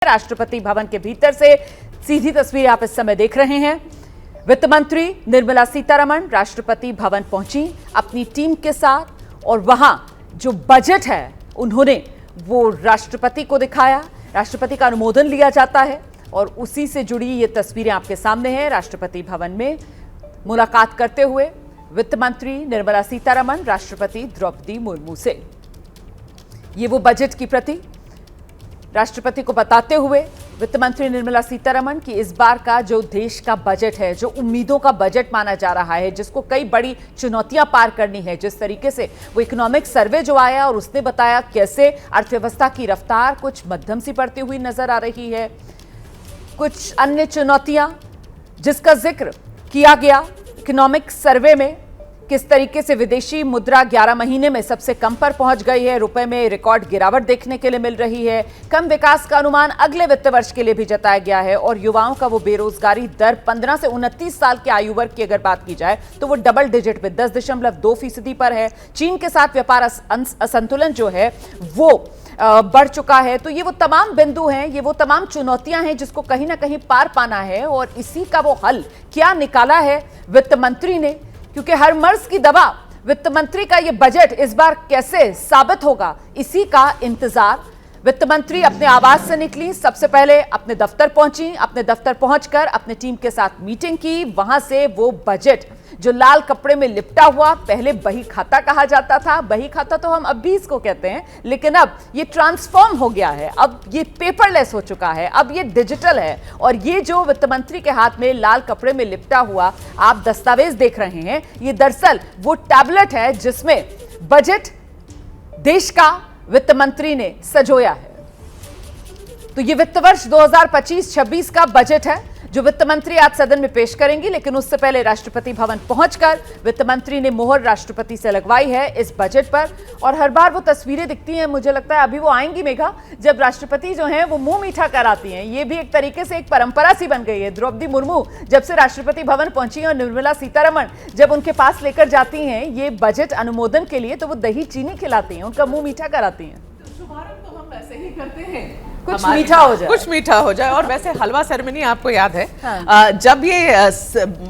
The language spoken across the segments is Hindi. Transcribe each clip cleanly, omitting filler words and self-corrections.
राष्ट्रपति भवन के भीतर से सीधी तस्वीर आप इस समय देख रहे हैं। वित्त मंत्री निर्मला सीतारमण राष्ट्रपति भवन पहुंची अपनी टीम के साथ और वहां जो बजट है उन्होंने वो राष्ट्रपति को दिखाया। राष्ट्रपति का अनुमोदन लिया जाता है और उसी से जुड़ी ये तस्वीरें आपके सामने हैं। राष्ट्रपति भवन में मुलाकात करते हुए वित्त मंत्री निर्मला सीतारमण राष्ट्रपति द्रौपदी मुर्मू से ये वो बजट की प्रति राष्ट्रपति को बताते हुए वित्त मंत्री निर्मला सीतारमण की इस बार का जो देश का बजट है, जो उम्मीदों का बजट माना जा रहा है, जिसको कई बड़ी चुनौतियां पार करनी है, जिस तरीके से वो इकोनॉमिक सर्वे जो आया और उसने बताया कैसे अर्थव्यवस्था की रफ्तार कुछ मध्यम सी पड़ती हुई नजर आ रही है, कुछ अन्य चुनौतियां जिसका जिक्र किया गया इकोनॉमिक सर्वे में, किस तरीके से विदेशी मुद्रा 11 महीने में सबसे कम पर पहुंच गई है, रुपए में रिकॉर्ड गिरावट देखने के लिए मिल रही है, कम विकास का अनुमान अगले वित्त वर्ष के लिए भी जताया गया है और युवाओं का वो बेरोजगारी दर 15 से 29 साल के आयु वर्ग की अगर बात की जाए तो वो डबल डिजिट पे 10.2% पर है। चीन के साथ व्यापार असंतुलन जो है वो बढ़ चुका है। तो ये वो तमाम बिंदु हैं, ये वो तमाम चुनौतियां हैं जिसको कहीं ना कहीं पार पाना है और इसी का वो हल क्या निकाला है वित्त मंत्री ने, क्योंकि हर मर्ज की दवा वित्त मंत्री का ये बजट इस बार कैसे साबित होगा, इसी का इंतजार। वित्त मंत्री अपने आवास से निकली, सबसे पहले अपने दफ्तर पहुंची, अपने दफ्तर पहुंचकर अपने टीम के साथ मीटिंग की, वहां से वो बजट जो लाल कपड़े में लिपटा हुआ, पहले बही खाता कहा जाता था, बही खाता तो हम अब भी इसको कहते हैं, लेकिन अब ये ट्रांसफॉर्म हो गया है, अब ये पेपरलेस हो चुका है, अब ये डिजिटल है। और ये जो वित्त मंत्री के हाथ में लाल कपड़े में लिपटा हुआ आप दस्तावेज देख रहे हैं, ये दरअसल वो टैबलेट है जिसमें बजट देश का वित्त मंत्री ने सजोया है। तो ये वित्त वर्ष 2025-26 का बजट है जो वित्त मंत्री आज सदन में पेश करेंगी, लेकिन उससे पहले राष्ट्रपति भवन पहुंचकर वित्त मंत्री ने मोहर राष्ट्रपति से लगवाई है इस बजट पर। और हर बार वो तस्वीरें दिखती हैं, मुझे लगता है अभी वो आएंगी मेघा, जब राष्ट्रपति जो हैं वो मुंह मीठा कराती हैं। ये भी एक तरीके से एक परंपरा सी बन गई है। द्रौपदी मुर्मू जब से राष्ट्रपति भवन पहुंची और निर्मला सीतारमण जब उनके पास लेकर जाती हैं ये बजट अनुमोदन के लिए, तो वो दही चीनी खिलाती हैं, उनका मुंह मीठा कराती हैं। शुभारंभ तो हम वैसे ही करते हैं, कुछ मीठा हो जाए, कुछ मीठा हो जाए। और वैसे हलवा सेरेमनी आपको याद है, हाँ। जब ये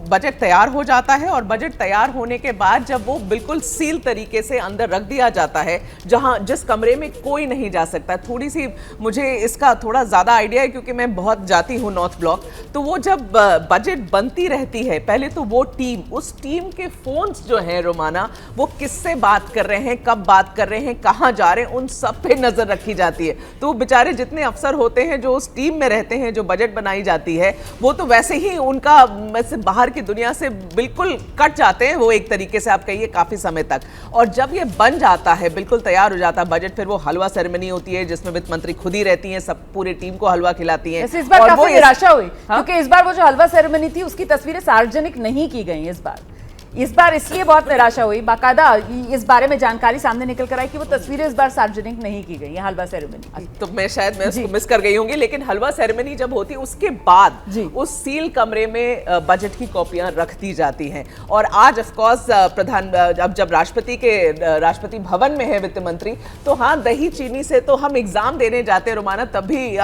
बजट तैयार हो जाता है और बजट तैयार होने के बाद जब वो बिल्कुल सील तरीके से अंदर रख दिया जाता है, जिस कमरे में कोई नहीं जा सकता। थोड़ी सी मुझे इसका थोड़ा ज्यादा आइडिया है क्योंकि मैं बहुत जाती हूँ नॉर्थ ब्लॉक। तो वो जब बजट बनती रहती है, पहले तो वो टीम, उस टीम के फोन्स जो हैं रोमाना, वो किससे बात कर रहे हैं, कब बात कर रहे हैं, कहाँ जा रहे हैं, उन सब पे नजर रखी जाती है। तो बेचारे जितने अफसर होते हैं जो उस टीम में रहते हैं, जो बजट बनाई जाती है, वो तो वैसे ही उनका वैसे बाहर की दुनिया से बिल्कुल कट जाते हैं वो, एक तरीके से आप कहिए काफी समय तक। और जब ये बन जाता है, बिल्कुल तैयार हो जाता है बजट, फिर वो हलवा सेरेमनी होती है जिसमें वित्त मंत्री खुद ही रहती हैं, सब पूरी टीम को हलवा खिलाती हैं। इस बार काफी निराशा हुई क्योंकि इस बार वो जो हलवा सेरेमनी थी उसकी तस्वीरें सार्वजनिक नहीं की गई इस बार इसलिए बहुत निराशा हुई। बाकायदा इस बारे में जानकारी सामने निकल कर आई कि वो तस्वीरें इस बार सार्वजनिक नहीं की गई हलवा सेरेमनी की। तो मैं उसको मिस कर गई होंगी, लेकिन हलवा सेरेमनी जब होती है उसके बाद उस सील कमरे में बजट की कॉपियां रख दी जाती हैं। और आज ऑफ कोर्स अब जब राष्ट्रपति भवन में है वित्त मंत्री, तो हाँ, दही चीनी से तो हम एग्जाम देने जाते हैं रोमाना, तब भी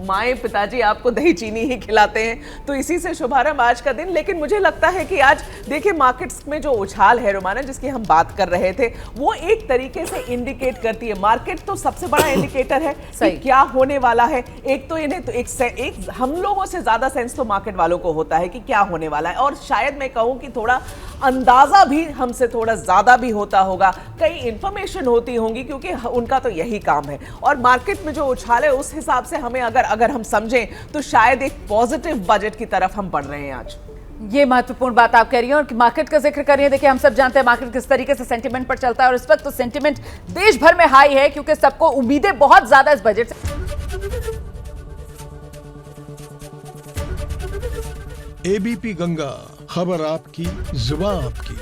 माए पिताजी आपको दही चीनी ही खिलाते हैं। तो इसी से शुभारंभ आज का दिन। लेकिन मुझे लगता है कि आज देखिए मार्केट में जो उछाल है रोमाना जिसकी हम बात कर रहे थे, वो एक तरीके से इंडिकेट करती है। मार्केट तो सबसे बड़ा इंडिकेटर है कि क्या होने वाला है। एक तो इन्हें तो एक हम लोगों से ज्यादा सेंस तो मार्केट वालों को होता है कि क्या होने वाला है, और शायद मैं कहूं कि थोड़ा अंदाजा भी हमसे थोड़ा ज्यादा भी होता होगा, कई इंफॉर्मेशन होती होंगी क्योंकि उनका तो यही काम है। और मार्केट में जो उछाल है उस हिसाब से हमें अगर हम समझें तो शायद एक पॉजिटिव बजट की तरफ हम बढ़ रहे हैं आज। ये महत्वपूर्ण बात आप कह रही हैं और मार्केट का जिक्र कर रही हैं। देखिए, हम सब जानते हैं मार्केट किस तरीके से सेंटिमेंट पर चलता है और इस वक्त तो सेंटिमेंट देश भर में हाई है क्योंकि सबको उम्मीदें बहुत ज्यादा इस बजट से। एबीपी गंगा, खबर आपकी, जुबान आपकी।